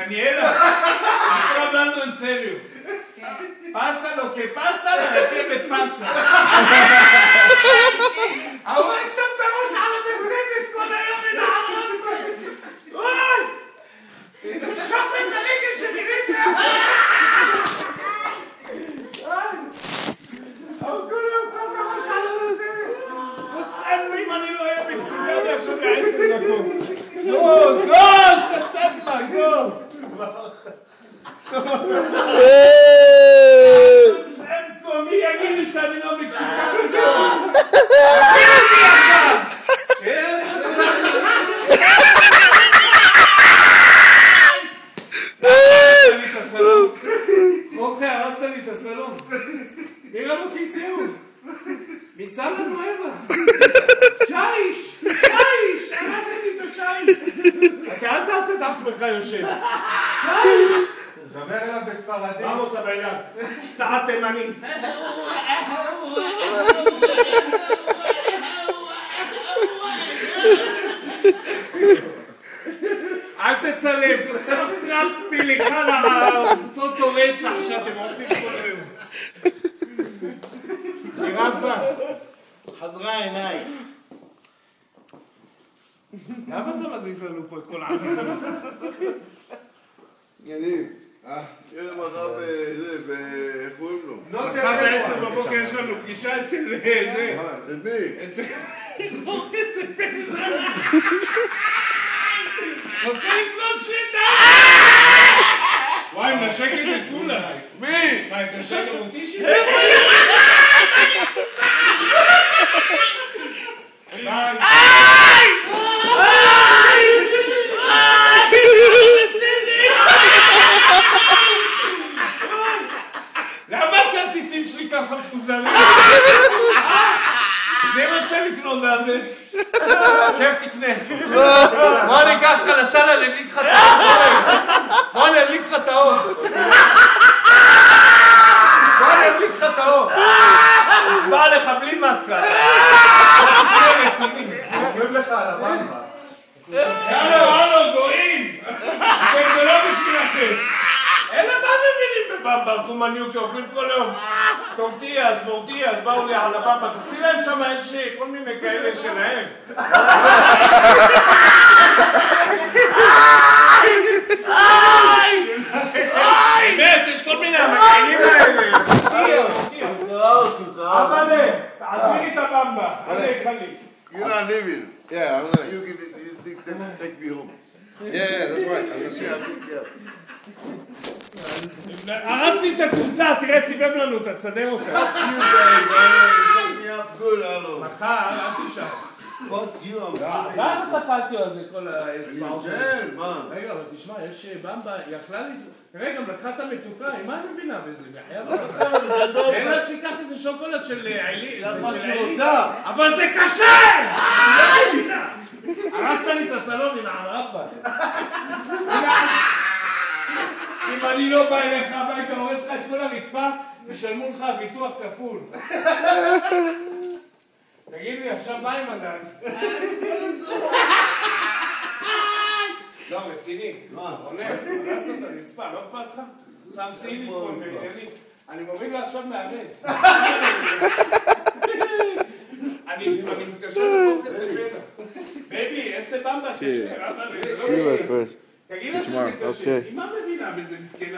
Daniela, estoy hablando en serio. Pasa lo que pasa, la רכבת pasa. ההוא הקשב את הראש על המרצדס כל היום מנערון. אוי! תמשוך את הרגל שנראית ההוא כל היום שם את הראש על המרצדס. חוסם לי אם אני לא אהיה מקסימלי עכשיו ל10 דקות. זוז! חסם לך, זוז! מי יגיד לי שאני לא מקסיקני? תגיד אותי עכשיו! הרסת לי את הסלון. אוקיי, הרסת לי את הסלון. נראה לו כיסאו. מיסה לנו אבא. שיש! שיש! הרסת לי את השיש. אתה אל תעשה את עצמך יושב. שיש! דבר אליו בספרדית. Vamos a bailar. צעד תימני. אל תצלם, תסוף טראמפ מלכה לאותו רצח שאתם עושים כל היום. ג'ירפה, חזרה עיניי. למה אתה מזיז לנו פה את כל העם? יניב, מחר איך קוראים לו? מחר ב10 בבוקר יש לנו פגישה אצל זה. למי? אצל איזה בן זונה. רוצה לקנות שליטה! וואי, נשקת את כולה. מי? מה, את נשקת אותי שליטה? ביי. למה הכרטיסים שלי ככה מפוזרים? אני רוצה לקנות מהזה. שב תקנה. בוא אני אקח לך לסל, נדליק לך את האור. בוא נדליק לך את האור. בוא נדליק לך את האור. נשבע לך בלי מתקה. זה רציני. נגיד לך על הבמבה. יאללה, גויים. זה לא בשבילכם. אלא מה מבינים בבמבה? חומניוק אוכלים כל יום. טורטיאס, מורטיאס, באו לי על הבמבה. תוציא להם שם יש כל מיני כאלה שלהם. באמת, יש כל מיני המקיינים האלה. אבל תעזבי לי את הבמבה. אני חליף. You're not leaving. Yeah, I'm gonna. You take me home. Yeah, that's right. I'm gonna see. הרסתי את הקבוצה, תראה, סיבב לנו, תסדר אותה. מחר, אל תשאר. אז למה תפלתי על זה כל האצבעות? כן, מה? רגע, אבל תשמע, יש במבה, יכלה לי... תראה, גם לקחה את המתוקה, מה אני מבינה בזה? אלא שתיקח איזה שוקולד של עילי. זה מה שרוצה. אבל זה קשה! אני לא מבינה. הרסת לי את הסלון עם הערבה. אם אני לא בא אליך הביתה, הורס לך את כל הרצפה, ישלמו לך ביטוח כפול. תגיד לי, עכשיו מה עם הדג? לא, רציני. עונה, הרסת את הרצפה, לא אכפת לך? שם צילי פה, אני מוריד לה עכשיו מהבית. אני מתקשר לפה כספנה. בייבי, אסתה במבה, קשה, רבה. תגיד לה שזה קשה. היא מה מבינה בזה מסכנה?